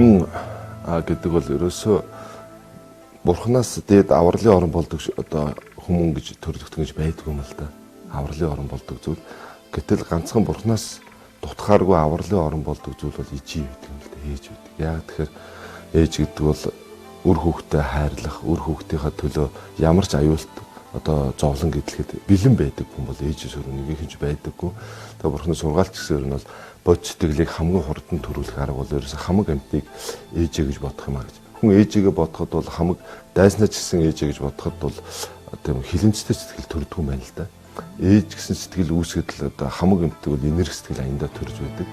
хүн гэдэг бол ерөөсөө бурхнаас дээд авралын орон болдог одоо хүмүүн гэж төрлөختөн гэж байдгүй юм л да. Авралын орон болдог зүйл. Гэтэл ганцхан бурхнаас дутхааргүй авралын орон болдог зүйл бол ижи гэдэг юм л да. Ээж гэдэг. Яг тэгэхээр ээж гэдэг бол үр хүүхдээ хайрлах, үр хүүхдийнхээ төлөө ямар ч аюулт одоо зовлон гэдлэхэд бэлэн байдаг хүн бол ээжээс өөр нэгийнх нь байдаггүй. Тэгээ бурхны сургаалч гэсэн нь бол бод сэтгэлийг хамгийн хурдан төрүүлэх арга бол ерөөсө хамаг амьтыг ээжээ гэж бодох юм а гэж. Хүн ээжээгээ бодоход бол хамаг дайснаач гэсэн ээжээ гэж бодоход бол тийм хилэнцтэй сэтгэл төрдөг юм байна л да. Ээж гэсэн сэтгэл үүсгэхэд л одоо хамаг амьтдаг бол энерги сэтгэл аяндаа төрж байдаг.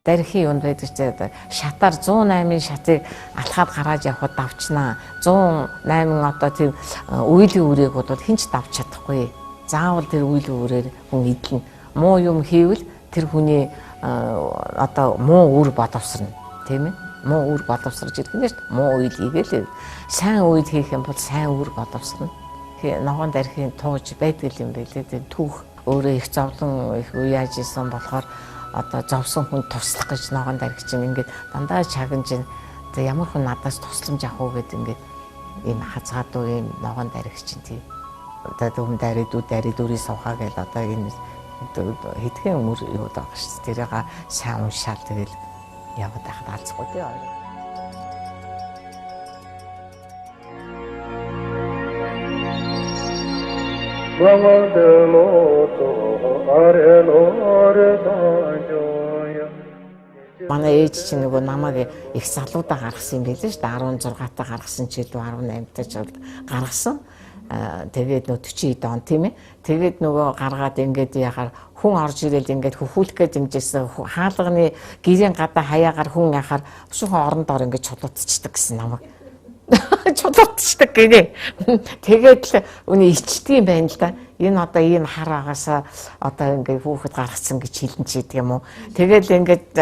Дархийн юунд байдаг ч шатаар 108-ын шатыг алхаад гараад явхад давчнаа. 108 одоо тийм үйлийн үрээг бол хинч давч чадахгүй. Заавал тэр үйлийн үрээр хүн идэлнэ. Муу юм хийвэл тэр хүний одоо муу үр бодовсрно, тийм ээ? Муу үр бодовсрож ирэх нь шүү дээ. Муу үйл хийгээл сайн үйл хийх юм бол сайн үр бодовсрно. Ногоон дархийн тууж байдаг юм байлээ. Тэр түүх өөрөө их зовлон их үе яаж исэн болохоор одоо зовсон хүн туслах гэж ногоон дарих чинь ингээд дандаа чагнаж байна. Ямар хүн надаас тусламж авах уу гэд ингээд энэ хазгаадуу юм ногоон дарих чинь тийм. Одоо хүн дари дүрий сувхаа гэл одоо энэ хэдхэн өмөр юу даа шүү дээ. Тэрийг сайн уншаал тэгэл яваад байхад алцахгүй тийм. Манай ээж чинь нөгөө намайг их залуудаа гаргасан юм байлээ шүү дээ. 16 таа гаргасан ч илүү 18 таа ч гаргасан. Тэгээд нөө 40 он тийм ээ. Тэгээд нөгөө гаргаад ингээд яхаар хүн орж ирэл ингээд хөхүүлэх гэж дэмжсэн хаалганы гэрийн гадаа хаяагаар хүн яхаар бушуухан орондоор ингээд чулуутчдаг гэсэн намайг. Чулуутчдаг гинэ. Тэгээд л үний ичдэг юм байна л да. Энэ одоо ийм хар агаасаа одоо ингээд хүүхэд гаргацсан гэж хэлэн ч гэдэг юм уу. Тэгээд ингээд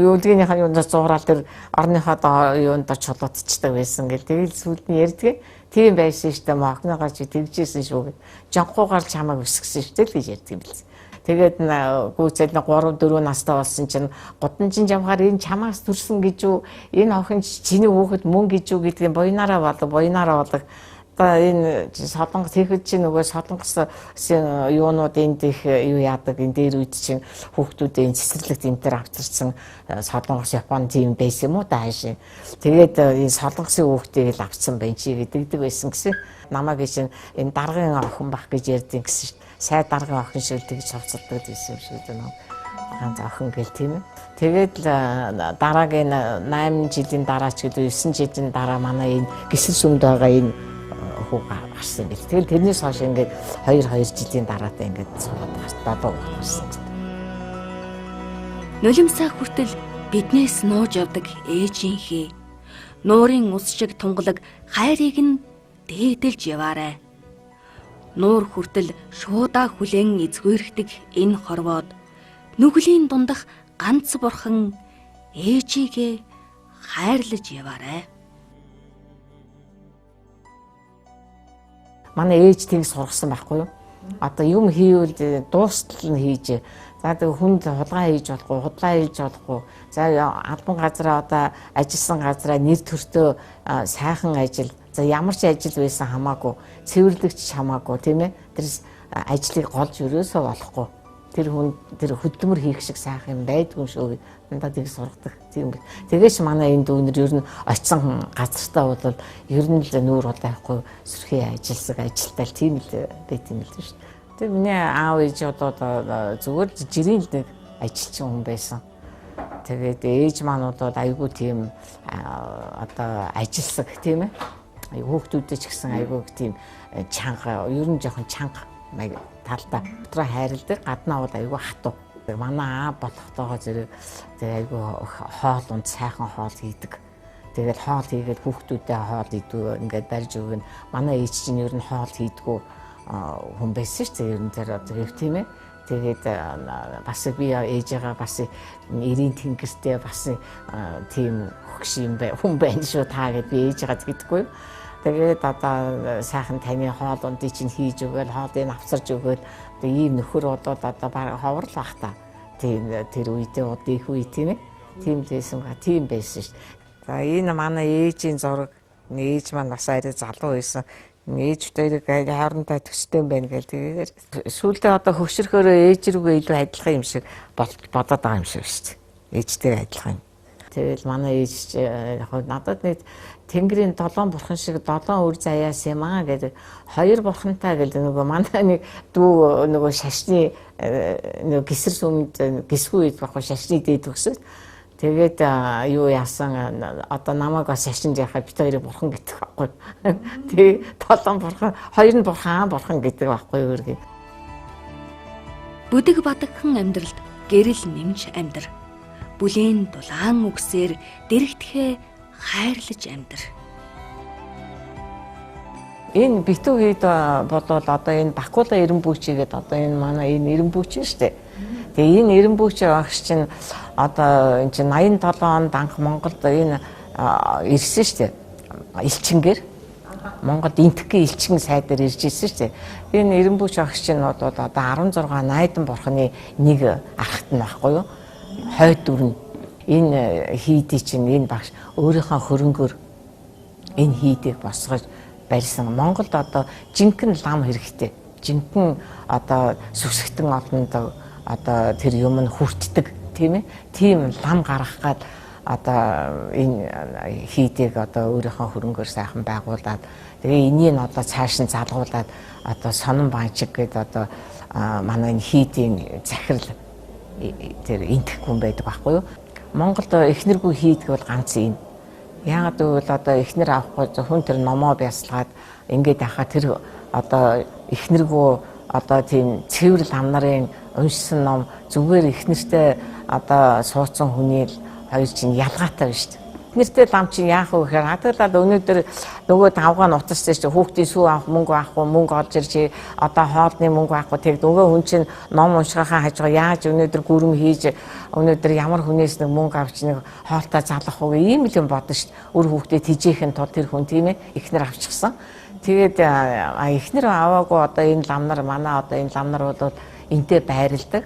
өвлгийнхаа юундаас зураал тэр орныхоо юунд чулуутчдаг байсан гэл. Тэгээд сүүлд нь ярьдгээ. Тийм байсан шүү дээ. Мохныгоо чи тэгжсэн шүү гэд. Жонхгүйгээр чамайг өсгсөн шүү дээ гэж ярьдаг юм билээ. Тэгээд гүйцэл 3 4 настай болсон чинь гудамжин жамгаар энэ чамаас төрсөн гэж юу, энэ охин чиний хүүхэд мөн гэж юу гэдгийг буйнаараа болог. Одоо энэ солонгос тэгэхэд чи нөгөө солонгос юунууд энд их юу яадаг энэ дээр үед чинь хүүхдүүдийн цэцэрлэгт энтер авчирсан солонгос Япон тийм байсан юм уу та хаашаа. Тэгээд энэ солонгосын хүүхдийг л авцсан байна чи гэдэг байсан гэсэн. Намайг чинь энэ даргын охин бах гэж ярьдیں۔ Гэсэн шүү дээ. Сай даргын охин шиг тэгж цавцалдаг гэсэн юм шиг байна. Ганц охин гэл тийм ээ. Тэгээд л дараагийн 8 жилийн дараа ч гэдэг 9 жилийн дараа манай энэ гисэл сүмд байгаа энэ хүү гарсан гэл. Тэгэл тэрнээс хойш ингээд 2 жилийн дараатай ингээд суулгаад дадаа гарсан. Нулимсаа хүртэл биднээс нууж явдаг ээжийнхээ нуурын ус шиг тунгалаг хайрыг нь дээдэлж яваарай. Нуур хүртэл шуудаа хүлээн эзгүүрхдэг энэ хорвоод нүглийн дундах ганц бурхан ээжигээ хайрлаж яваарай. Манай ээж тийг сургасан байхгүй юу? Одоо юм хийвэл дуустал нь хийж. За тэг хүнд хулгай хийж болохгүй, худлаа хийж болохгүй. За албан газараа одоо ажилласан газараа нэр төртөө сайхан ажил. За ямар ч ажил байсан хамаагүй, цэвэрлэгч хамаагүй тийм ээ. Тэр ажлыг голж өрөөсөө болохгүй. Тэр хүн тэр хөдөлмөр хийх шиг сайхан юм байдгүй шүү. Надад тийг сургадаг тийм. Тэгээс манай энэ дүүнэр ер нь очисон газартаа бол ер нь л нүүр удахгүй сэрхий ажилсаг ажилтал тийм л байт юм л шүү. Тэр миний аав ээж одоо зүгээр жирийн л нэг ажилчин хүн байсан. Тэгээд ээж маань бол айгүй тийм одоо ажилсаг тийм ээ. Хүүхдүүдтэй ч гэсэн айгүй тийм чанга ер нь жоохон чанга талдаа дотроо хайрладаг гаднаа бол айгүй хатуу. Манай аа болохтойгоо зэрэг айгүй хоол унд сайхан хоол хийдэг. Тэгээд хоол хийгээд хүүхдүүдээ хоол идүү ингээд барьж өгнө. Манай ээж чинь ер нь хоол хийдгүү хүн байсан шүү дээ. Ер нь тэр одоо тийм ээ. Тэгээд бас би ээжээгээ бас 90 тэнгэртэй бас тийм хөгш юм бай хүн байна шүү та гэд би ээжээгээ гэдэггүй. Тэгээд одоо сайхан таны хоол ундыг чинь хийж өгөөл, хоолыг авчирж өгөөл. Одоо ийм нөхөр болоод одоо баг ховор л бах та. Тийм тэр үедээ одоо их үе тийм ээ. Тийм байсан шүү. За энэ манай ээжийн зураг. Ээж маань бас арай залуу байсан. Ээжтэй хоорондоо төстэй юм байна гэл тэгээд сүүлдээ одоо хөвшөрхөөрөө ээж рүүгээ илүү адилхан юм шиг бодоод байгаа юм шиг шүү дээ. Ээжтэй адилхан. Тэгэл манай ээж надад нэг Тэнгэрийн 7 бурхан шиг 7 үр заяас юм аа гэдэг 2 бурхантай гэдэг нөгөө манай нэг дүү нөгөө шашны нөгөө гисэр сүмд гисгүй үед баггүй шашны дээд өгсөд тэгээд юу яасан одоо намайг бас шашинд яхаа бит хоёрыг бурхан гэдэг баггүй. Тэгээ 7 бурхан 2 нь бурхан гэдэг баггүй өөргөө. Бүдэг бадагхан амьдралд гэрэл нэмж амьдр. Бүлээн дулаан үгсээр дэрэгдэхээ хайрлаж амьдр. Энэ битүү хэд болоод одоо энэ Бакула Эренбүүчигээд одоо энэ манай энэ Эренбүүч шүү дээ. Тэгээ энэ Эренбүүч багш чинь одоо энэ чинь 87 онд анх Монголд энэ ирсэн шүү дээ. Элчингээр Монголд интгэхийн элчин сайдаар ирж ирсэн шүү дээ. Энэ Эренбүүч багш чинь одоо 16 найдан бурхны нэг архт нь баггүй юу? Хойд дүрн энэ хийдий чинь энэ багш өөрийнхөө хөрөнгөөр энэ хийдийг босгож барьсан. Монголд одоо жинхэнэ лам хэрэгтэй. Жинхэнэ одоо сүсгтэн олонд одоо тэр юм нь хүртдэг тийм ээ. Тийм лам гаргах гад одоо энэ хийдийг одоо өөрийнхөө хөрөнгөөр сайхан байгуулад тэгээ энийг одоо цааш нь залгуулад одоо сонон банчиг гэдэг одоо манай энэ хийдийн захирал тэр интгэхгүй юм байдаг байхгүй юу? Монголд эхнэргүй хийдэг бол ганц энэ. Яагаад гэвэл одоо эхнэр авахгүй зөвхөн тэр номоо бясалгаад ингээд яхаа тэр одоо эхнэргүй одоо тийм цэвэр лам нарын уншсан ном зүгээр эхнэртэй одоо суудсан хүний хоёр чинь ялгаатай байна шүү дээ. Эхнэртэй лам чинь яах вэ гэхээр хадгалаад өнөөдөр нөгөө давгаа нь утастай шүү дээ. Хүүхдийн сүү авах мөнгө авахгүй мөнгө олж ирж одоо хоолны мөнгө авахгүй тэг нөгөө хүн чинь ном уншихаа хажгаа яаж өнөөдөр гүрэм хийж өнөөдөр ямар хүнээс нэг мөнгө авч нэг хоолтой залах уу ийм л юм бодно шүү дээ. Өөр хүүхдэд тижээхэн тул тэр хүн тийм ээ эхнэр авчихсан. Тэгээд эхнэр аваагүй одоо энэ лам нар манай одоо энэ лам нар бол энтэй байрладаг.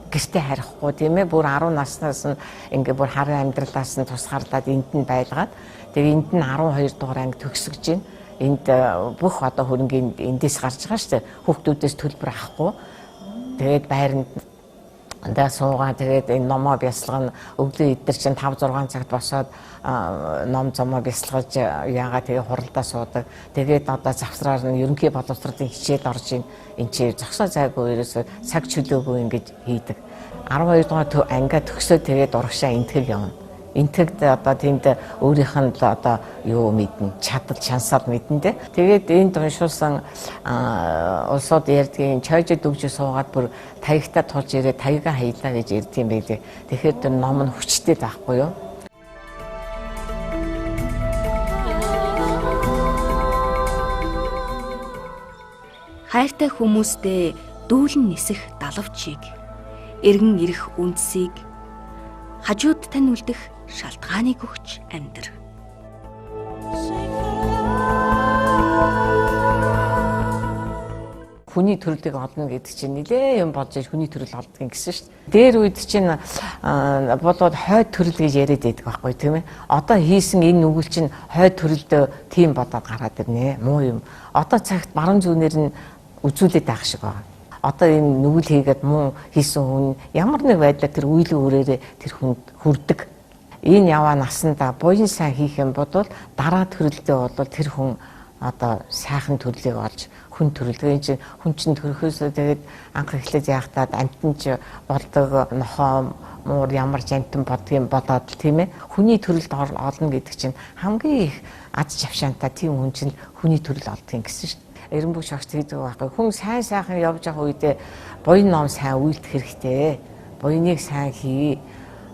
Гэртээ харихгүй тийм ээ бүр 10 наснаас нь ингээ бүр харын амьдралаас нь тусгаарлаад энд нь байлгаад тэгээ энд нь 12 дугаар анги төгсөж байна. Энд бүх одоо хөрөнгө эндээс гарч байгаа шүү дээ. Хүүхдүүдээс төлбөр авахгүй. Тэгээд байранд даа суугаа тэгээд энэ номоо бясалгана өглөө эдгээр чинь 5 6 цагт босоод ном зомоо бясалгаж яагаад тэгээ хуралдаа суудаг. Тэгээд одоо завсраар нь ерөнхий боловсролын хичээл орж ийн энэ чи зогсоо зайгүй ерөөсө цаг чөлөөгүй ингэж хийдэг. 12 дугаар ангиа төгсөөд тэгээд урагшаа интгэл явна. Интэгд одоо тэнд өөрийнх нь л одоо юу мэднэ чадал шансаар мэднэ те. Тэгээд энд уншуулсан улсууд ярьдгийн чойжид өгж суугаад бүр таягта тулж ирээ таяга хаялаа гэж ярьдгийм байлээ. Тэгэхээр тэр ном нь хүчтэй байхгүй юу? Хайртай хүмүүстэй дүүлэн нисэх далавчийг эргэн ирэх үндсийг хажууд тань үлдэх шалтгааныг өгч амьдр. Хүний төрлийг олно гэдэг чинь нэлээ юм болж хүний төрөл олдгийг гэсэн шүү дээ. Дээр үед чинь болоод хойд төрөл гэж яриад байдаг байхгүй тийм ээ. Одоо хийсэн энэ нүгэл чинь хойд төрөлдөө тийм бодоод гараад ирнэ. Муу юм. Одоо цагт баруун зүүнээр нь үзүүлээд байх шиг байна. Одоо энэ нүгэл хийгээд муу хийсэн хүн ямар нэг байдлаар тэр үйл өөрөөрөө тэр хүнд хүрдэг. Энэ яваа насанда буян сайн хийх юм бодвол дараа төрөлдөө бол тэр хүн одоо сайхан төрлийг олж хүн төрлөө чинь хүн чинь төрөхөөсөө тэгээд анх эхлээд яахтаад амтан ч болдог нохоо муур ямар ч амтан бодгийн бодоод тийм ээ хүний төрөлд олно гэдэг чинь хамгийн их аз жавшаантай тийм хүн чинь хүний төрөл олдгийн гэсэн шүү дээ. Эренбүүч огт хийдэг байхгүй. Хүн сайн сайхан явж байгаа үедээ буян ном сайн үйлдэх хэрэгтэй. Буяныг сайн хий.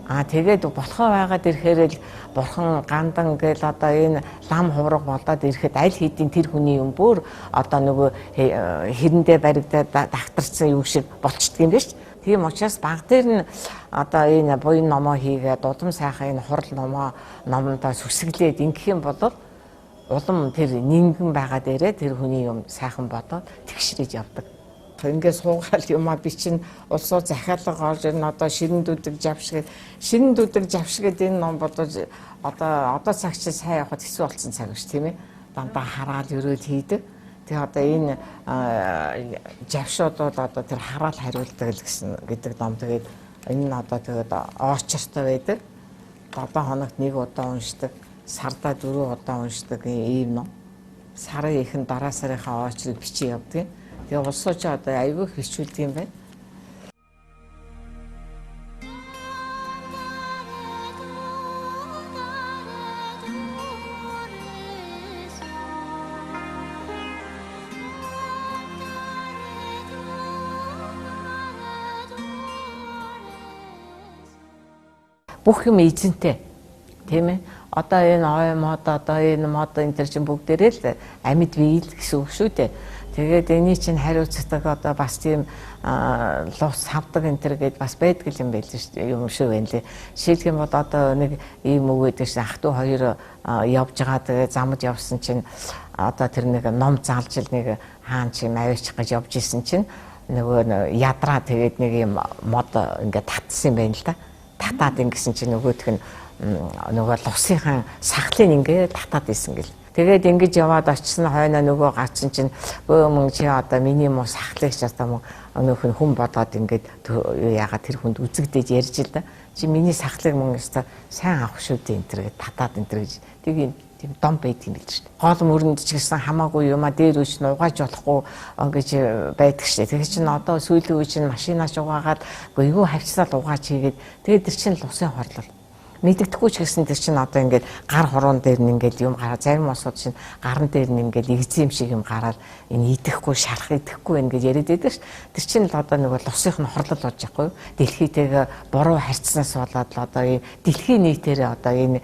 Тэгээд болохоо байгаад ирэхээр л бурхан гандан гэл одоо энэ лам хувраг болоод ирэхэд аль хэдийн тэр хүний юм бүр одоо нөгөө хэрэндээ баригдаад дагтарсан юу шиг болчдөг юм биш. Тийм учраас баг дээр нь одоо энэ буян номоо хийгээд удам сайхан энэ хурал номоо номдоо сүсгэлээд ингэх юм бол улам тэр нингэн байгаа дээрээ тэр хүний юм сайхан бодоод тэгшрэж явдаг. Ингээд суугаад юмаа би чинь улсуу захиалга орж ирнэ одоо ширэн дүдэг завшгээд энэ ном бодож одоо цаг чи сайн явахад хэцүү болсон цаг биш тийм ээ. Дандаа хараад өрөөд хийдэг. Тэгээ одоо энэ завшуудууд одоо тэр хараал хариулдаг гэдэг ном. Тэгээд энэ нь одоо тэгээд оочртой байдаг. Одоо хоногт 1 удаа уншдаг, сардаа 4 удаа уншдаг ийм ном. Сарын ихэн дараа сарынхаа оочрыг бичиж явдаг. Тэгээ улсуу ч одоо аягүй хичүүлдэг юм байна. Бүх юм эзэнтэй тийм ээ. Одоо энэ ой мод одоо энэ мод энэ төр чинь бүгдээрээ л амьд биел гэсэн үг шүү дээ. Тэгээд эний чинь хариуцдаг одоо бас тийм лус хавдаг энэ төр гээд бас байдаг юм байл шүү дээ. Юм шүү байна лээ. Жишээлх юм бол одоо нэг ийм үг гэдэг чинь ах トゥ хоёр явж байгаа тэгээд замд явсан чинь одоо тэр нэг ном заалж л нэг хаан чим аваачих гэж явж исэн чинь нөгөө ядраа тэгээд нэг юм мод ингээд татсан юм байна л да. Татаад ингэсэн чинь нөгөөх нь нөгөө лусынхаа сахлын ингээд татаад исэн гэл. Тэгээд ингэж яваад очсон хойно нөгөө гацсан чинь өөмөн чи одоо миний муу сахлагч одоо өнөөх нь хүн бодоод ингээд яагаад тэр хүнд үзэгдэж ярьж л да. Чи миний сахлыг мөн өстой сайн авах шүү дээ энэ төр гэж татаад энэ төр гэж тийм дом байдаг юм л шүү дээ. Хоол мөрөнд ч гэсэн хамаагүй юмаа дээр үуч нь угааж болохгүй гэж байдаг шүү дээ. Тэгэхээр чинь одоо сүүлийн үе чинь машинаас угаагаад эйгүү хавцлал угааж хийгээд тэгээд тэр чинь лусын хорлол. Мэддэхгүй ч гэсэн тэр чинь одоо ингээд гар хуруунд дээр нь ингээд юм гараа зарим усууд чинь гарн дээр нь ингээд игзэм шиг юм гараад энэ идэхгүй шарах идэхгүй ингээд яриад байдаг ш. Тэр чинь л одоо нөгөө лусынх нь хорлол болж байхгүй юу? Дэлхийтэйгээ буруу харьцснаас болоод л одоо энэ дэлхийн нийтээрээ одоо энэ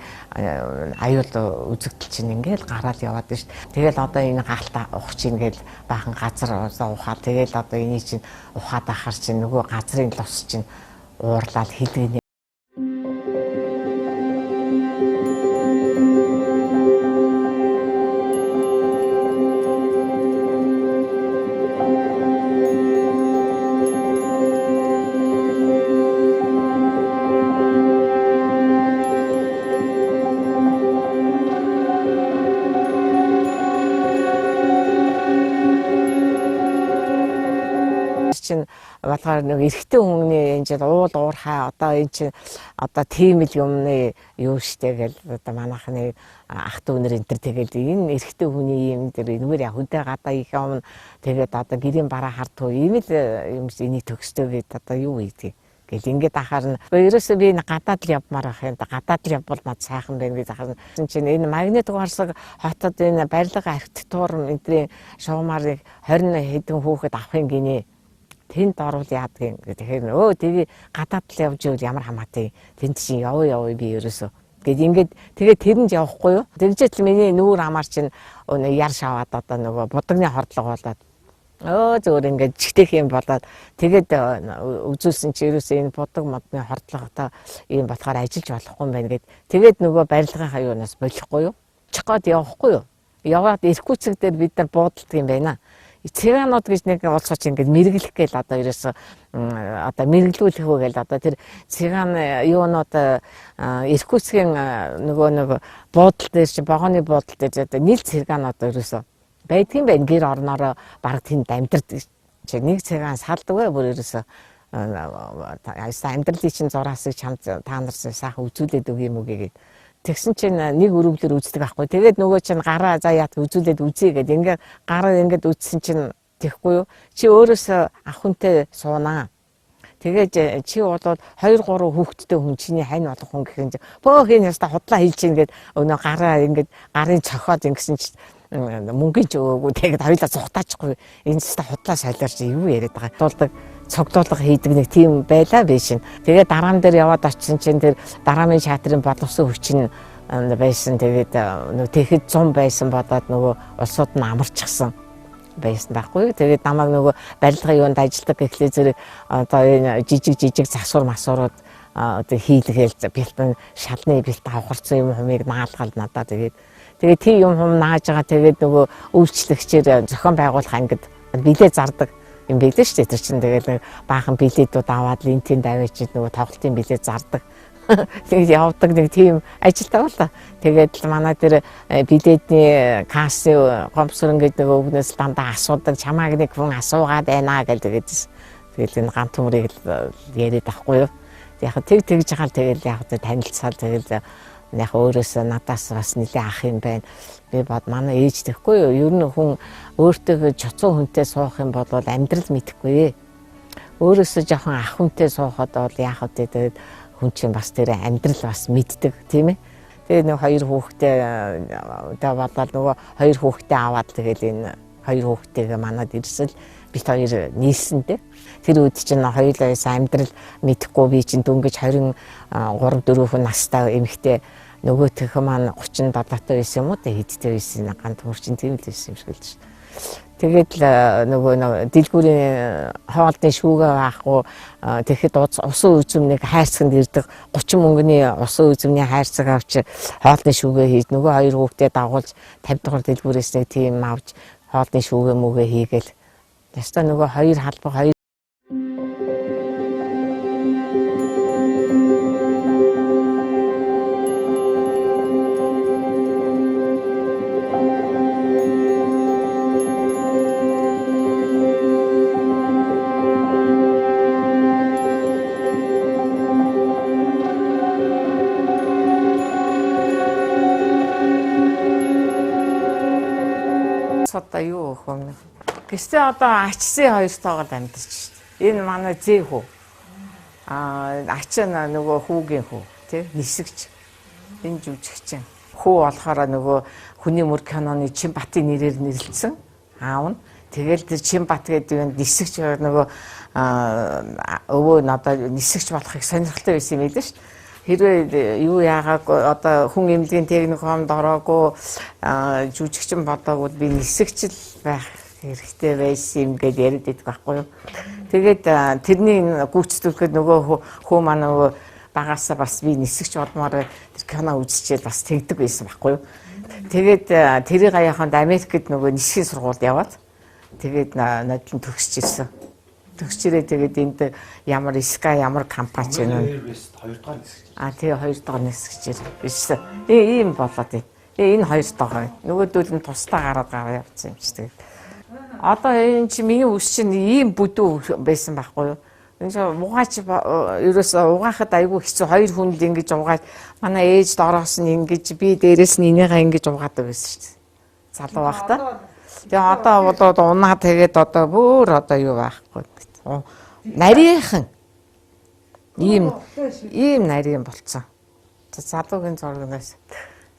аюул үзэгдэл чинь ингээд гараад яваад ш. Тэгэл одоо энэ гаалтаа ухах чинь ингээд баахан газар ухаад тэгэл одоо энийг чинь ухаад ахаар чинь нөгөө газрын лус чинь уурлаад хилгэнэ. Батгаар нэг эрэгтэй хүмүүний энэ чинь уул уурхай одоо энэ чинь одоо тийм л юмны юу штэ гэл одоо манайхны ах トゥ өнөр энэ төр тэгэл энэ эрэгтэй хүний юм дээр энэгээр хөдөө гадаа их юм тэгээд одоо гэрийн бараа хартуу ийм л юм энийг төгсдөө гээд одоо юу ийдэг гэл ингээд ахаар нь ерөөсөө би гадаад л явмаар байх юм да гадаад л явбал мад сайхан байна гэж ахаар нь чинь энэ магнит угаарсаг хотод энэ барилга архитектур эдрийн шуумаар 20 хэдэн хүүхэд авахын гинэ. Тэнд орвол яадаг юм. Тэгэхээр тэгээ гадаад л явж ивэл ямар хамаатай. Тэнд чинь яваа би ерөөсөө. Гэт ингээд тэгээ тэрэнд явахгүй юу? Тэгжээч миний нүүр амаар чинь яр шаваад одоо нөгөө будагны хордлого болоод зөвөр ингээд жигтэйх юм болоод тэгээд үзүүлсэн чи ерөөсөө энэ будаг модны хордлоготой ийм болохоор ажиллаж болохгүй юм байна гэд. Тэгээд нөгөө барилгынхаа юунаас болохгүй юу? Чигод явахгүй юу? Яваад иркутск дээр бид нар буудалдаг юм байна. Цэганууд гэж нэг улсууч ингээд мэргэлэх гээл одоо ерөөсө одоо мэргэлүүлэх үү гээл одоо тэр цэган юунууд Иркутскийн нөгөө буудал дээр чи богооны буудал дээр одоо нийл цэганууд ерөөсө байдгийн байна гэр орноороо баг тэнд амьдардаг чи нэг цэган салдаг бай бүр ерөөсө амьдралын чинь зураасыг чамд та нар сайхан үзүүлээд өг юм уу гэгээд тэгсэн чинь нэг өрөвлөр үздэг байхгүй. Тэгээд нөгөө чинь гараа заяат үзүүлээд үзье гэдэг. Ингээд гараа ингээд үзсэн чинь тэхгүй юу? Чи өөрөөсөө ах хүнтэй суунаа. Тэгээд чи болоод 2 3 хүүхэдтэй хүн чиний хань болох хүн гэхин бөөх энэ яста худлаа хийж ийн гэд өнөө гараа ингээд гарын цохоод ингэсэн чинь мөнгөний ч өгөөгүй тэгээд хоёлаа цухтаачихгүй. Энэ яста худлаа солиорч юу яриад байгаа. Дуулдаг цогцолго хийдэг нэг тийм байла биш. Тэгээд дараан дээр яваад очсон чинь тэр дараамын шаатрын боловсон хүчин байсан. Тэгээд нөгөө тэгэхэд 100 байсан бодоод нөгөө улсууд нь амарчихсан байсан байхгүй. Тэгээд намайг нөгөө барилгын юунд ажилладаг гэхлээр зэрэг одоо энэ жижиг засвар масуурууд одоо хийлгээл бэлтэн шалны бэлт авахарсан юм хумыг наалгал надад тэгээд тийм юм хум нааж байгаа тэгээд нөгөө үйлчлэгчээр зохион байгуулах ангид билет зардаг юм билээ шүү дээ. Тэр чинь тэгээд баахан билетүүд аваад линтийн даваач нөгөө тоглолтын билет зардаг. Тэгээд явдаг нэг тийм ажилтаа бол. Тэгээд манай тэр билетний кассын компьютер ингээд нөгөө өгнөөс дандаа асуудаг чамааг нэг хүн асуугаад байна гэдэг. Тэгээд энэ ганц төмрийг яриад авахгүй юу. Яг тэгж хаал тэгэл яг танилцал тэгэл яг өөрөөсөө надаас бас нэлээ ах юм байна. Би бод манай ээж тэгэхгүй юу. Ер нь хүн өөртөө чоцоо хүнтэй суух юм бол амьдрал мэдэхгүй. Өөрөөсөө жоохон ах хүнтэй суухад бол яг тэгээд хүн чинь бас тэр амьдрал бас мэддэг тийм ээ. Тэгээд нэг хоёр хүүхдээ бодоод нөгөө хоёр хүүхдээ аваад тэгэл энэ хоёр хүүхдтэйгээ манад ирсэл бит хоёр нийлсэнтэй. Тэр үед чинь хоёулаас амьдрал мэдэхгүй би чинь дөнгөж 23 4 хүн настай эмэгтэй нөгөөх маань 37 таа байсан юм уу те хэдтэй байсан ганц хурчин тийм л байсан юм шиг л шүү. Тэгээд нөгөө дэлгүүрийн хоолны шүүгээ авахгүй тэгэхэд усан үзмнийг хайрцагт ирдэг 30 мөнгөний усан үзмний хайрцаг авч хоолны шүүгээ хийж нөгөө хоёр хүүхдээ дагуулж 50 дугаар дэлгүүрээс нэг тийм авч хоолны шүүгээ мүгээ хийгээл яста нөгөө хоёр халбаг хоёр одоо юу хөө. Гэвч одоо ачсын хоёртойгоо амьдарч шүү дээ. Энэ манай зээ хүү. Ач нөгөө хүүгийн хүү тий нисгч. Энэ жүжигчин. Хүү болохоор нөгөө хүний мөр киноны Чимбатын нэрээр нэрлэлсэн. Аав нь тэгэл тэр Чимбат гэдэг юм нисгч нөгөө өвөө нь одоо нисгч болохыг сонирхолтой байсан юм л шүү дээ. Хэрвээ юу яагаагүй одоо хүн эмнэлгийн техникумд ороогүй жүжигчин бодоагүй би нисгчл байх хэрэгтэй байсан юм гэж яриад байдаг байхгүй юу. Тэгээд тэрний гүйцэтгүүлэхэд нөгөө хөө маань нөгөө багаасаа бас би нисгч болмоор тэр кино үзчихээд бас тэгдэг байсан байхгүй юу. Тэгээд тэрийг аяханд Америкт нөгөө нисхийн сургуульд яваад тэгээд нодлон төгсөж ирсэн. Төгсчээрээ тэгээд энд ямар ска ямар компани ч юм. 2 дахь нисгч. Тэгээ 2 дахь нисгчээр биш. Ийм болоод байна. Энэ 2 дахь. Нөгөөдөл нь тусдаа гараад явцсан юм чи тэгээд. Одоо энэ чи миний үс чинь ийм бүдүү байсан байхгүй юу? Энэ чи угаач ерөөсөө угаахад айгүй хэцүү 2 хүнд ингэж угаад манай ээж дороос нь ингэж би дээрээс нь энийгээ ингэж угаадаг байсан шүү дээ. Залуу байхдаа. Тэгээ одоо болоод унаа тэгээд одоо бүр одоо юу байхгүй. Нарийнхан ийм нарийн болцсон. Залуугийн зургнаас.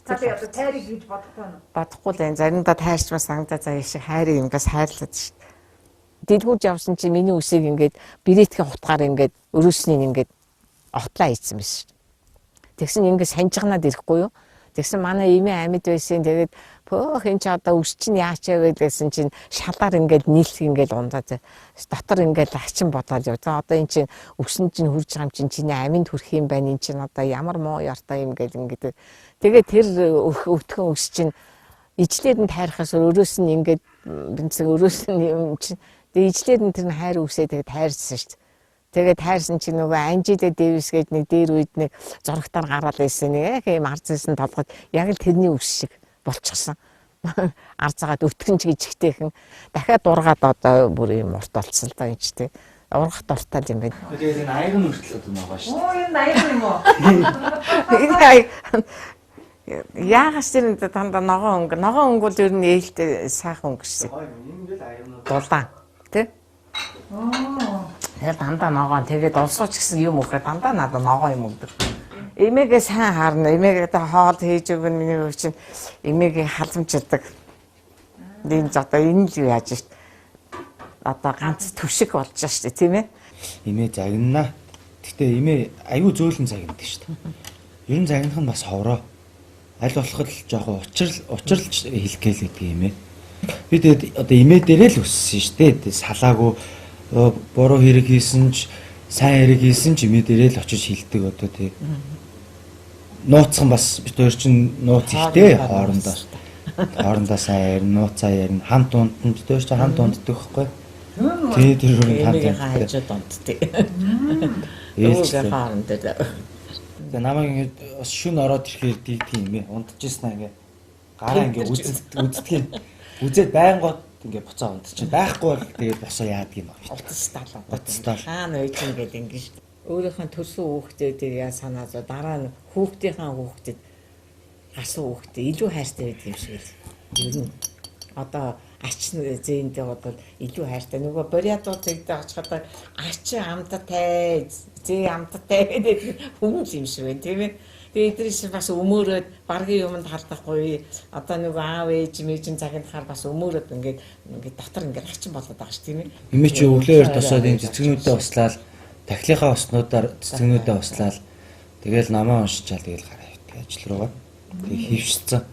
Тэгээ одоо тайрыг хийж бодохгүй нь. Бодохгүй л энэ заримдаа тайрч бас ангада заяа шиг хайрыг ингээс хайрлаад шүү дээ. Дэлгүүрж явсан чи миний үсийг ингээд бирэтгийн хутгаар ингээд өрөөснийг ингээд отлаа ийцсэн биш шүү дээ. Тэгсэн ингээд санжигнаад ирэхгүй юу? Тэгсэн манай эмээ амьд байсан. Тэгээд пөөх энэ ч одоо үс чинь яачаа вэ гэсэн чинь шалаар ингээд нийлх ингээд ундаа дотор ингээд ачин бодоод яв. За одоо энэ чинь үсэн чинь хурж байгаа юм чинь чиний аминд хүрэх юм байна. Энэ чинь одоо ямар муу яртай юм гээд ингээд. Тэгээд тэр өвтгөн үс чинь ижлээд нь тайрахаас өрөөс нь ингээд бинцэг өрөөс нь юм чинь тэгээд ижлээд нь тэр нь хайр үсээ тэгээд тайрсан шүү дээ. Тэгээд тайрсан чинь нөгөө Анжидэ Дэвис гээд нэг дээр үед нэг зурагтаар гараад байсан нэг ийм арзсан толгойд яг л тэрний үс шиг болчихсон. Арзаагаад өтгөн ч гэж ихтэйхэн дахиад ургаад одоо бүр ийм урт болцсон л да энэ ч тий. Ургах дуртай юм байна. Тэгээд энэ аягн хүртэл одоо байгаа шүү. Оо энэ аяг юм уу? Энэ яагаас тэр дандаа ногоон өнгө бол ер нь ээлтэй сайхан өнгө шүү. Ингээд аягнууд Дулаан тий. Тэгээд дандаа ногоон тэгээд олсооч гэсэн юм өгөхөд дандаа надад ногоон юм өгдөг. Эмээгээ сайн харна. Эмээгээ хоол хийж өгнө миний хүү чинь эмээгээ халамждаг. Энэ ч одоо энэ л яаж шít. Одоо ганц төвшиг болж шít тийм ээ. эмээ загнана. Гэхдээ эмээ аюу зөөлөн загнадаг шүү дээ. Ер нь загнах нь бас ховроо. Аль болох л жоохон учирлж хэлэх гээл гэдэг эмээ. Би тэгээд одоо эмээ дээрээ л өссөн шүү дээ. Салаагүй буруу хэрэг хийсэн ч сайн хэрэг хийсэн ч имээ дээрээ л очиж хилдэг одоо тий. Нууцхан бас бид хоёр чинь нууц ихтэй хоорондоо. Хоорондоо сайн ярина, нууцаа ярина, хамт унд нь бид хоёр чинь хамт унддаг байхгүй. Тий тэр хүрээнд хамт Эмээгийн хажууд унтдаг. ээлжлээ. Хоорондоо. Тэгээ намайг ингээд бас шүн ороод ирэхээр дийдэг юм ээ. Унтчихсан ингээ гараа ингээ үздэг. Үзээд байнгот ингээ буцаа унтчих. Байхгүй бол тэгээд босоо яадаг юм аа. Утастал. Хаана үйж ингээд ингэ шүү. Өөрийнхөө төрсөн хүүхдүүдийг яа санаа зов дараа нь хүүхдийнхаа хүүхдэд гасуу хүүхдэд илүү хайртай байдаг юм шиг л. Ер нь одоо ач зээндээ бодвол илүү хайртай. Нөгөө бориадууд зэгдээ очиход ач амттай, зээ амттай гэдэг хүмүүс юм шиг байна тийм ээ. Тэгээ эдрээс бас өмөрөөд баргийн юмд халдахгүй. Одоо нөгөө аав ээж мэжин цагийн хаар бас өмөрөөд ингээд дотор ингээд хачин болоод байгаа ш тийм ээ. Эмээ чи өглөөр тосоод энэ цэцгнүүдээ услаад тахлынхаа уснуудаар цэцгнүүдээ услаад тэгэл намаа уншичаал тэгэл гараа явдаг ажил руугаа. Тэгээ хөвшцэн.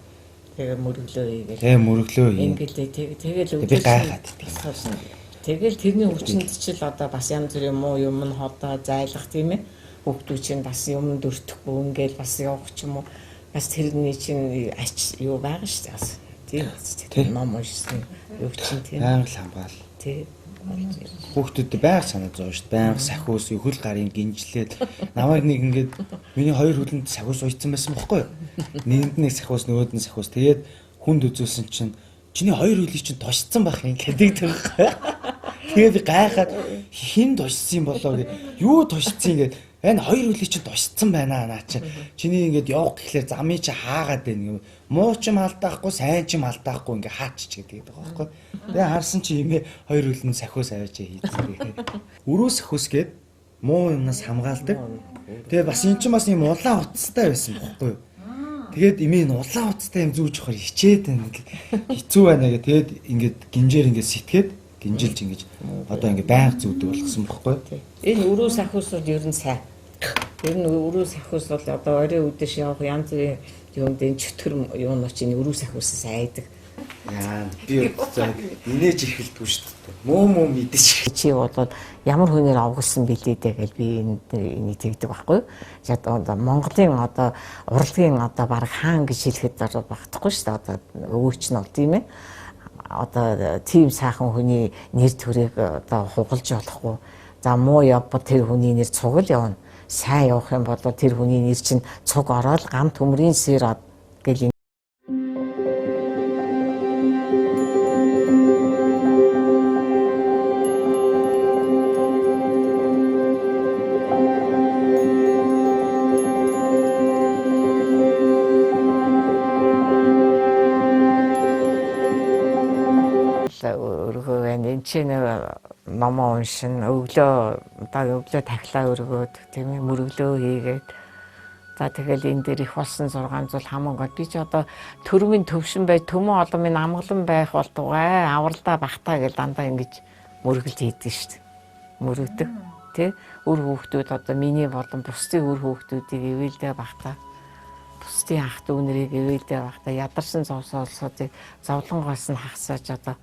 Тэгээ мөрөглөө хийгээл. Тэгээ мөрөглөө юм. Ингээд тэгэл би гайхаад идэв. Тэгэл тэрний өвчнөд чил одоо бас янз бүрийн муу юм нь ходоо зайлах тийм ээ. Хүүхдүүд чинь бас юм дөртөхгүй ингээл бас явах ч юм уу. Бас тэрний чинь ач юу байгаа шүү дээ. Тийм ном уншсан. Юу чинь тийм. Байнга л хамгаал. Тийм. Хүүхдүүд байнга санаа зовж шүү дээ. Байнга сахиус өхөл гарын гинжлээд намайг нэг ингээд миний хоёр хөлөнд сахиус уйцсан байсан бохгүй юу? Нэгэнд нэг сахиус нөгөөд нь сахиус. Тэгээд хүнд үзүүлсэн чинь чиний хоёр хөлийг чинь тошцсон байх юм гэдэг байхгүй. Тэгээд би гайхаад хин тошцсон болоо гэ. Юу тошцсон гээд энэ хоёр хөлийг чинь тошцсон байна наа чи. Чиний ингээд явах гэхлээр замыг чи хаагаад байна юм. Муу ч юм алдаахгүй, сайн ч юм алдаахгүй ингээ хаачч гэдэг байгаа байхгүй. Тэгээ харсан чи имээ хоёр хөлн сахиус аваач хийцээ. Өрөө сахиус гээд муу юмнаас хамгаалдаг. Тэгээ бас эн чинь бас юм улаан утастай байсан байхгүй юу? Тэгээд имээ энэ улаан утастай юм зүүж явахаар хичээд байна. Хэцүү байна гэ. Тэгээд ингээд гинжээр ингээд сэтгээд гинжилж ингэж одоо ингээ байнга зүүдэг болгосон байхгүй. Энэ өрөө сахиус бол ер нь сайн. Ер нь өрөө сахиус бол одоо орой үдэш явах янз бүрийн юмд энэ чөтгөр юунууд чинь өрөө сахиусаас айдаг. Яа би одоо инээж ихэлдэггүй шүү дээ. Муу мэдэж. Чи бол ямар хүнээр овгсон билээ дээ гэж би энийг тэгдэг байхгүй. Одоо Монголын одоо урлагийн одоо баг хаан гэж хэлэхэд багтахгүй шүү дээ. Одоо өвөөч нь бол тийм ээ. Одоо тийм сайхан хүний нэр төрийг одоо хугалж болохгүй. За муу явбал тэр хүний нэр цугал явна. Сайн явах юм бол тэр хүний нэр чинь цуг ороод гам төмрийн сэр гэл чинь номоо уншин өглөө тахлаа өргөөд тийм ээ мөрөглөө хийгээд за тэгэл энэ дээр их болсон 600 хамаагаад би ч одоо төрмийн төвшин бай төмөн оломын амгалан байх болтугай авралдаа бахтаа гэж дандаа ингэж мөрөглөж хийдэг шүү дээ. Мөрөгдөг тий өр хүүхдүүд одоо миний болон бусдын өр хүүхдүүдийг ивэлдээ бахтаа бусдын ах дүү нарыг ивэлдээ бахтаа ядарсан зовсоолсуудыг зовлонгоос нь хагасааж одоо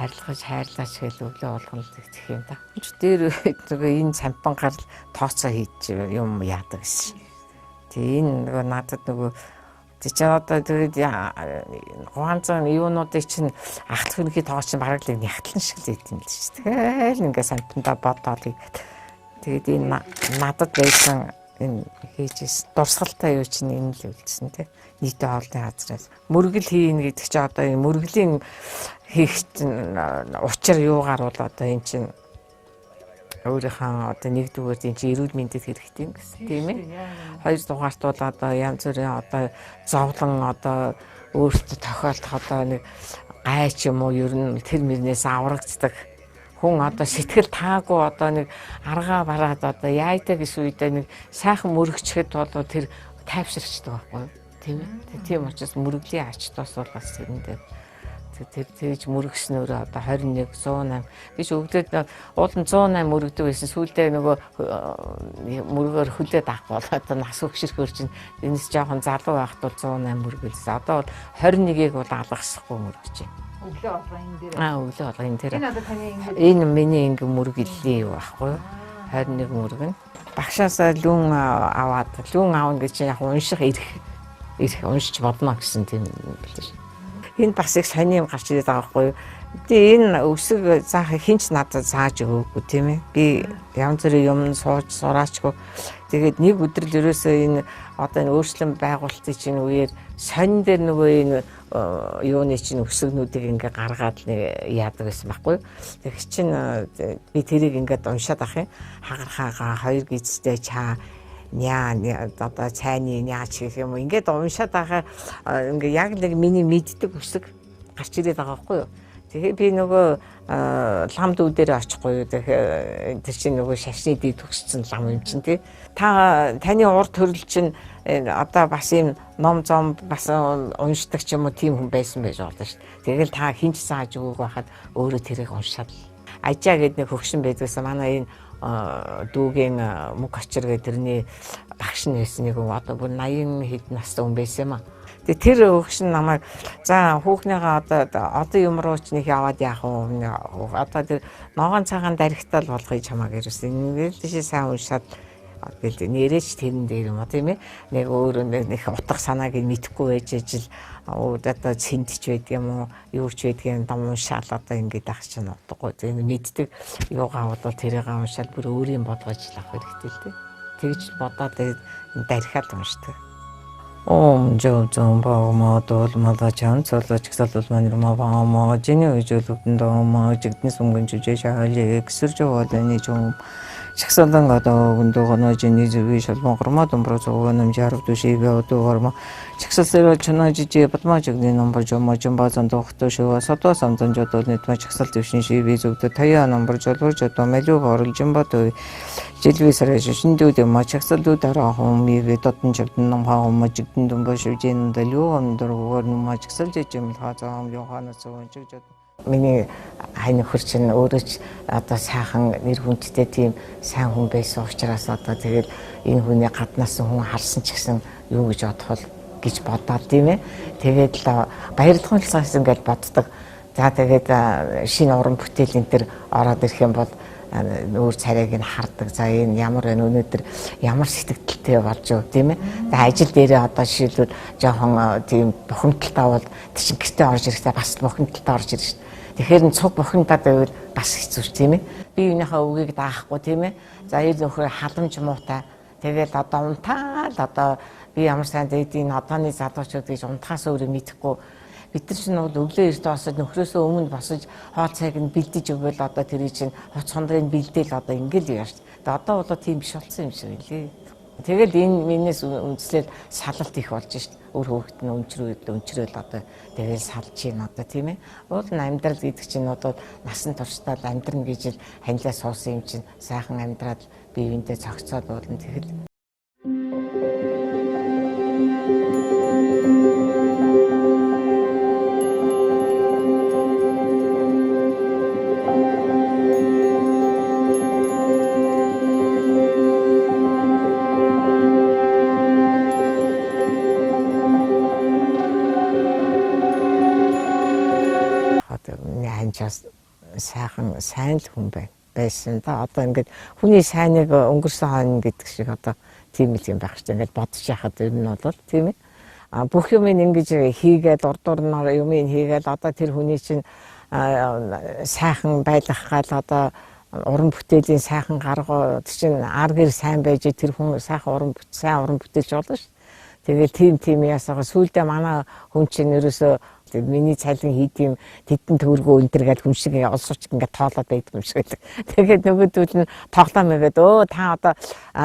хайрлаж гэж өглөө болгоно гэх юм да. Тэр энэ сампан гарал тооцоо хийж юм яадаг гэсэн. Тэгээ энэ нөгөө надад нөгөө чи одоо тэгээд ганцхан юунуудыг чинь ахлах хүнхий тоогч чинь бараг л нягтлан шиг л идэм л шүү дээ. Тэгэл ингээ сампандаа бодоод тэгээд энэ надад байсан энэ хийжсэн дурсгалтай юу чинь энэ л үлдсэн тий. Нийтийн хоолны газраас мөргөл хийн гэдэг чи одоо энэ мөргөлийн хийх учир юугаар бол одоо эн чинь өөрийнхөө одоо нэгдүгээр эн чинь эрүүл мэндэд хэрэгтэй юм гэсэн тийм ээ. Хоёр дугаарт бол одоо янз бүрийн одоо зовлон одоо өөртөө тохиолдох одоо нэг гай ч юм уу ер нь тэр мөрнээс аврагддаг хүн одоо сэтгэл таагүй одоо нэг аргаа бараад одоо яайдаг гэсэн үедээ нэг сайхан мөрөгчөд бол тэр тайвширчдаг байхгүй юу? Тийм ээ. Тийм учраас мөрөглийн ачтаас бол бас тэрэндээ тэр тэгж мөрөгснөөрөө одоо 21 108 гэж өгдөөд уулын 108 мөрөгдөг байсан сүүлдээ нөгөө мөргөөр хөлөөд авах болоо одоо нас өгшөрхөөр чинь энэс жоохон залуу байхад бол 108 мөргөлсөн. Одоо бол 21-ийг бол алгасахгүй мөргөж байна. Өглөө болго энэ дээр. Өглөө болго энэ дээр. Энэ одоо таны ингэ энэ миний ингэ мөргөллээ юу байхгүй юу? 21 мөргөн. Багшаасаа лүн аваад лүн аавна гэж яг унших ирэх уншиж бодно гэсэн тийм билээ ш. Энд бас их сони юм гарч ирээд байгаа байхгүй юу? Тэгээ энэ өсөг заах хинч надад зааж өгөөгүй тийм ээ. Би янз бүрийн юм сууж сураачгүй. Тэгээд нэг өдөр л ерөөсөө энэ одоо энэ өөрчлөн байгуулалтын чинь үеэр сонин дээр нөгөө энэ юуны чинь өсөгнүүдийг ингээ гаргаад яадаг гэсэн байхгүй юу. Тэгэх чинь би тэрийг ингээд уншаад ах юм. Хагархаага хоёр гизтэй чаа няа одоо цайны няач гэх юм уу ингээд уншаад байгаа ингээ яг нэг миний мэддэг өсөг гарч ирээд байгаа байхгүй юу. Тэгээ би нөгөө лам дүү дээр очихгүй тэр чинь нөгөө шашны дэд төгссөн лам юм чинь тий. Таны урд төрөл чинь одоо бас юм ном зом бас уншдаг ч юм уу тийм хүн байсан байж болно шүү дээ. Тэгэл та хинч зааж өгөөг байхад өөрөө тэрийг уншаад ажаа гэдэг нэг хөгшин байдгүйсэн манай энэ дүүгийн мөг очир гэдэг тэрний багш нь байсан нэг одоо бүр 80 хэд настай хүн байсан юм аа. Тэгээ тэр хөгшин намайг за хүүхнийгаа одоо юм руу ч нэг яваад яах вэ? Одоо тэр ногоон цагаан даригтал болгоё чамааг ирсэн. Ингээл тийш сайн уншаад тэгэл нэрэж тэрэн дээр юм а тийм ээ. Нэг өөр нэг утга санааг нь мэдэхгүй байж ижил одоо цэндч байдаг юм уу? Юу ч байдгийг ном уншаал одоо ингээд ах чинь утгагүй. Тэгээ мэддэг юугаа бодвол тэрийг уншаад бүр өөрийн бодгож л авах хэрэгтэй л дээ. Тэгж бодоод дарихад уншдаг. Ом жом баамад малачан цолоч ксалулман рмаваама жиний үжүүлэгдэнд ом жигдэн сүмгэн жүжээ шаалыг сэрж болоны жом шагсалан одоо гүндөгнө жиний зүви шалмон гормоо домбро зовгоном жарв душигээ одоо гормоо чагсалсэрэл чана жижээ батма жигний номбор жомоо жомбазан дохто шива сото самдан жодол нэтма чагсал дэвшин шиви зүгдө таяа номбор жолгор жодо мэлүү орол жомбото жилвисарэ шиндүүд ма чагсалдүүд дараа хомигээ дотн жавдан ном хаама жигдэн домбо шивжэн дэлүү амдор ма чагсал жижэм хазаам ёханас ончиг жод миний хань хурчин өөрөө ч одоо сайхан нэр хүндтэй тийм сайн хүн байсан учраас одоо тэгэл энэ хүний гаднаас хүн харсан ч гэсэн юу гэж бодох гэж бодоод тийм ээ. Тэгээд л баярлахын цагаас ингээд боддог. За тэгээд шинэ уран бүтээл энэ төр ороод ирэх юм бол өөр царайг нь хардаг. За энэ ямар вэ өнөөдөр ямар сэтгэлдэлтэй болж юу тийм ээ. Тэгээд ажил дээрээ одоо жишээлбэл жоохон тийм бухимдалтай бол тийч гэртээ орж ирэхдээ бас бухимдалтай орж ирж шээ. Тэгэхээр н цуг бухимдаад байвал бас хэцүү тийм ээ. Би юуныхаа үгийг даахгүй тийм ээ. За ил нөхөр халамж муутай. Тэгээд одоо унтаал одоо би ямар сайн дээд энэ одооны залуучууд гэж унтахаас өөрөө мэдэхгүй. Бид нар чинь бол өглөө эрт босож нөхрөөсөө өмнө босож хоол цайг нь бэлдэж өгөөл одоо тэрий чинь хоц хондрын бэлдээл одоо ингээл яаш. Тэгээд одоо бол тийм биш болсон юм шиг үлээ. Тэгэл энэ минээс үндэслэл салалт их болж шít. Өөр хөөхт нь өнчрөөл одоо тэгэл салж юм одоо тийм ээ. Уул нь амьдрал гэдэг чинь одоо насан туршдаа амьдрна гэж ханилаа суусан юм чинь сайхан амьдраад биеиндээ цогцоод уулна тэгэл. Сайхан сайн л хүн байсан да. Одоо ингээд хүний сайныг өнгөрсөн хойно гэдэг шиг одоо тийм л юм байх шүү дээ. Ингээд бодож яхад ер нь бол тийм ээ. Бүх юм ингэж хийгээд урдуурнаар юм хийгээд одоо тэр хүний чинь сайхан байх гал одоо уран бүтээлийн сайхан гаргаа чинь ар гэр сайн байж тэр хүн сайхан уран бүтээлч болно шүү. Тэгээд тийм ясаага сүүлдээ манай хүн чинь ерөөсөө миний цайлан хийдэм тэдэн төгрөгөө өнтер гэж хүн шиг олсооч ингээд тоолоод байдаг юм шиг байдаг. Тэгээд нөгөөдөл нь тоглоом игээд та одоо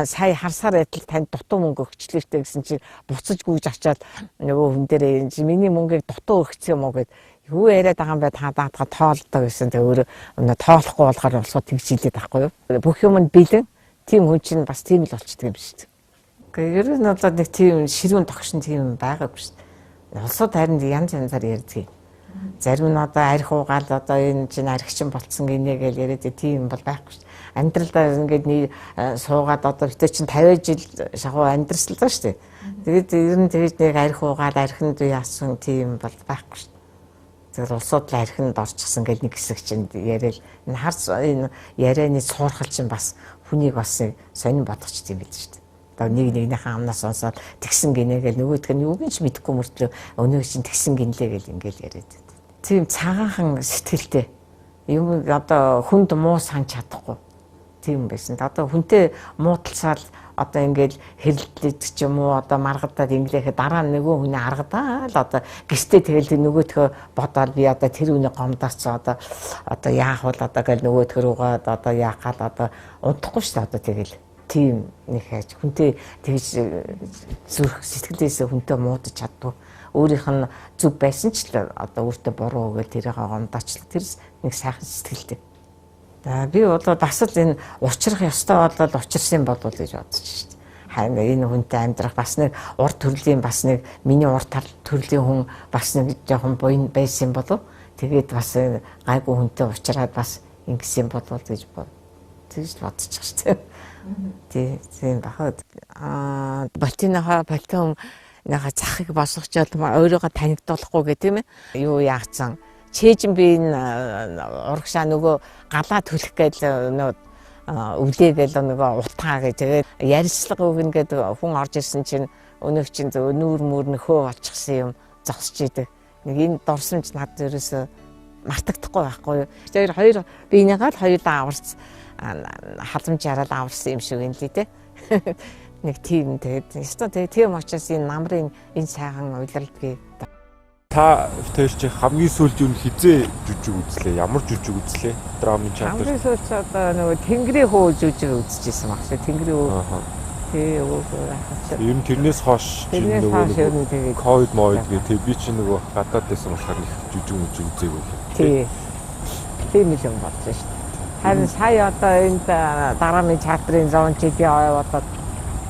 сая харсаар байтал танд дутуу мөнгө өгчлээтэй гэсэн чинь буцаж гүйж очиад нөгөө хүн дээрээ миний мөнгийг дутуу өгсөн юм уу гэд юу яриад байгаа юм бэ та даатга тоолдог гэсэн. Тэг өөрөө тоолохгүй болохоор олсоо тэгж хилээд байхгүй юу. Бүх юм нь бэлэн тийм хүн чинь бас тийм л болчдөг юм шүү дээ. Гэхдээ ер нь бол нэг тийм ширүүн тогшин тийм байгаагүй шүү дээ. Улсууд харин янз янзаар ярьдаг. Зарим нь одоо арх уугаал одоо энэ чинь архичин болцсон гинэ гэж яриад тийм бол байхгүй шүү дээ. Амьдралдаа ингээд суугаад одоо бид чинь 50 жил шахуу амьдрсан л даа шүү дээ. Тэгээд ер нь тэгж нэг арх уугаал архинд яасан тийм бол байхгүй шүү дээ. Тэгэхээр улсууд л архинд орчихсон гэж нэг хэсэг чинь яриад энэ харц энэ ярианы суурхал чинь бас хүнийг бас сонин бодгоч юм байдаг шүү дээ. Одоо нэгнийхээ амнаас сонсоод тэгсэн гинэ гэл нөгөөдг нь юуг нь ч мэдэхгүй мөртлөө өнөө чинь тэгсэн гинлээ гэл ингээл яриад байдаг. Тийм цагаахан сэтгэлтэй юм одоо хүнд муу санаж чадахгүй тийм байсан. Одоо хүнтэй муудалцаад одоо ингээл хэрэлдээд ч юм уу одоо маргадаад инглээхэд дараа нь нөгөө хүний аргадаал одоо гистэй тэгэл нөгөөдхөө бодоод би одоо тэр үний гомдоос одоо яах вэ одоо гэл нөгөөдхөө рүүгээ одоо яах гал одоо унтахгүй шүү дээ одоо тэгэл тийм нэг хайж хүнтэй тэгж зүрх сэтгэлээсээ хүнтэй муудаж чаддгүй өөрийнх нь зүг байсан ч л одоо өөртөө буруу гэж тэрийг гомдоочлаа тэр нэг сайхан сэтгэлтэй. Би бол бас л энэ учрах ёстой болол учирсан болов гэж бодож шүү дээ. Харин энэ хүнтэй амьдрах бас нэг урт төрлийн бас нэг миний урт төрлийн хүн бас нэг жоохон буян байсан болов. Тэгээд бас гайгүй хүнтэй уулзраад бас ингэсэн болов гэж тэгж бодчих шүү дээ. Тийм бахад Балтиныхаа Балтин нэг захыг босгочоод өөрийгөө танигдуулахгүй гэх тийм ээ. Юу яацсан чэжин би энэ урагшаа нөгөө галаа төлөх гэж өвлээгээл нөгөө утгаа гэж тэгээд ярилцлага өгнө гэдэг хүн орж ирсэн чинь өнөөх чинь нүүр мөр нөхөө болчихсон юм зогсож идэг. Нэг энэ дурсамж над ерөөсө мартагдахгүй байхгүй юу. Тэр хоёр биенийгаа л хоёулаа аварц халамж яраад аварсан юм шиг юм лээ те. Нэг тийм тэгээд ёстой тийм учраас энэ намрын энэ сайхан уйлралдгийг та тэрч хамгийн сүүлд юу хизээ жүжиг үзлээ? Ямар жүжиг үзлээ? Драмын чанар. Хамгийн сүүлд одоо нөгөө Тэнгэрийн хөө жүжиг үзчихсэн баг шүү. Тэнгэрийн хөө. Тий, ер нь тэрнээс хойш нөгөө ковид мод гэх би чи нөгөө гадаад байсан болохоор нэг жүжиг үзээгүй. Тий. Тийм юм бодсон шүү. Харин сая одоо энд дараамын чатрын 100 жилийн ойволоод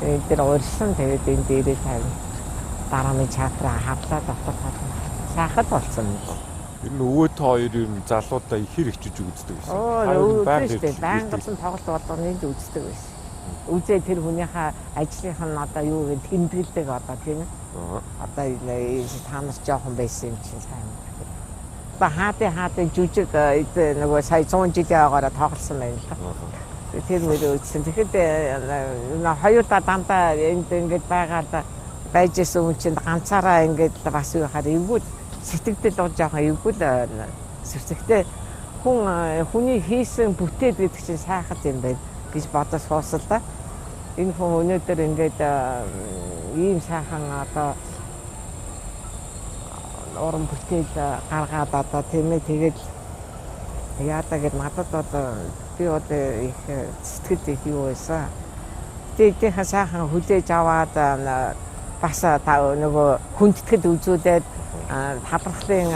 энэ дээр урьсан тэгээд энэ дээрээ тавина. Дараамын чатраа хавлаа дотор сайхад болсон юм. Ер нь өвөө та хоёр ер нь залуудаа ихэр их жүжиг үздэг байсан. Байнгын тоглолт болгоныг үздэг байсан. Үзээ тэр хүнийхээ ажлынх нь одоо юу гэж тэмдэглэдэг одоо тийм ээ. Одоо та нар жоохон байсан юм чинь сайн. Ба хаадын жүжиг нөгөө сая 100 жилийн ойгоор тоглосон байна л да. Тэр нэр үзсэн. Тэгэхэд хоёулаа дандаа энд ингэж байгаад байж исэн хүн чинь ганцаараа ингэж бас юу хахаар эвгүй сэтгэлдэл бол жоохон эвгүй л сүрсэгтэй хүний хийсэн бүтээл гэдэг чинь сайхан юм байна гэж бодож суусал да. Энэ хүн өнөөдөр ингэж ийм сайхан одоо уран бүтээл гаргаад одоо тийм ээ тэгээд яадаа гэж надад одоо би одоо их сэтгэл их юу байсан. Тэднийхээ сайхан хүлээж аваад бас нөгөө хүндэтгэл үзүүлээд хабрахлын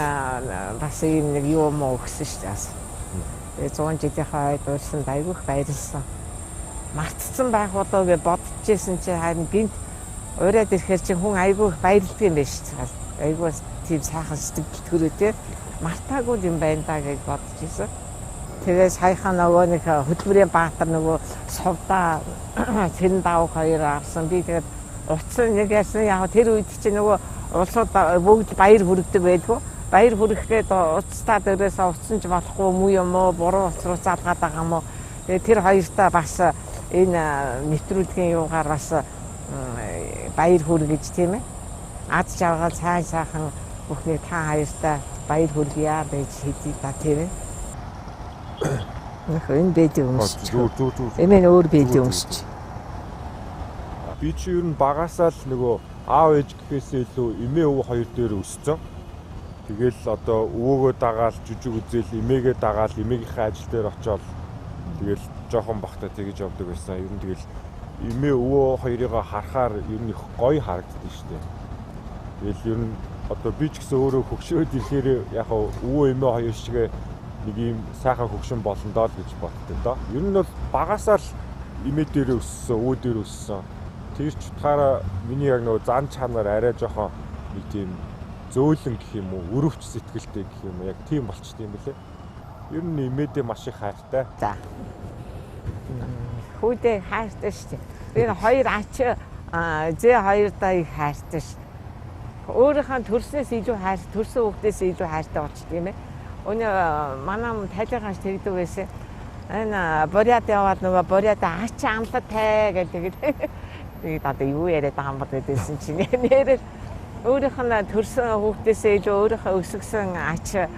бас ийм нэг юу мó өгсөн шүү дээ. 100 жилийнхаа ойд урьсан айгүйх баярлсан. Мартцсан байх болоо гэж бодчихсэн чи харин гинт ураад ирэхээр чи хүн айгүйх баярлдаг юм байна шүү дээ. Айгүй тийм сайхан сэтгэл төрөө те мартаагүй юм байна да гэж бодчихсон. Тэгээ саяхан нөгөө нэг хөдөлмөрийн баатар нөгөө совдаа цэрэн давх хоёр авсан. Би тэгээд утсан нэг яасан яг тэр үед чи нөгөө улсууд бүгд баяр хүргэдэг байлгүй. Баяр хүргэхэд уцтаа дээрээс уцсан ч болохгүй муу юм уу буруу уцруу залгаад байгаа юм уу. Тэгээ тэр хоёртаа бас энэ нэвтрүүлгийн юугаар бас баяр хүргэж тийм ээ. Ад жаргал цай сайхан бүхний та хоёртаа баяр хүргье гэж хэлээ та тийм ээ. Энэ бэдэ өмсч. Эмээ өөр бэдэ өмсч. Би чи ер нь багасаа л нөгөө аав ээж гэхээсээ илүү эмээ өвөө хоёр дээр өссөн. Тэгэл одоо өвөөгөө дагаал жүжиг үзэл эмээгээ дагаал эмээгийнхээ ажил дээр очиод тэгэл жоохон бахта тэгэж явдаг байсан. Ер нь тэгэл эмээ өвөө хоёрыг харахаар ер нь их гоё харагддаг шүү дээ. Тэгэл ер нь одоо би ч гэсэн өөрөө хөгшөөд ирэхээр яг өвөө эмээ хоёр шигээ нэг юм сайхан хөгшин болно доо л гэж боддог доо. Ер нь бол багасаа л эмээ дээр өссөн, өвөө дээр өссөн. Тэр ч утгаараа миний яг нөгөө зан чанар арай жоохон нэг тийм зөөлөн гэх юм уу, өрөвч сэтгэлтэй гэх юм уу, яг тийм болчтой юм бэлээ. Ер нь эмээдээ маш их хайртай. За. Хүүдээ хайртай шүү дээ. Би хоёр зээ хоёрдаа их хайртай шүү. Өөрийнхөө төрснөөс илүү хайр, төрсөн хүүхдээс илүү хайртай болчих тийм ээ. Өнөө манай тайлгаач тэгдэг байсан. Энэ буряд яваад нөгөө буряд аач амлатай гэдэг. Тэгээд одоо юу яриад байгаа юм бол гэдсэн чинь нэрэл өөрийнх нь төрсөн хүүхдээсээ илүү өөрийнхөө өсгсөн ач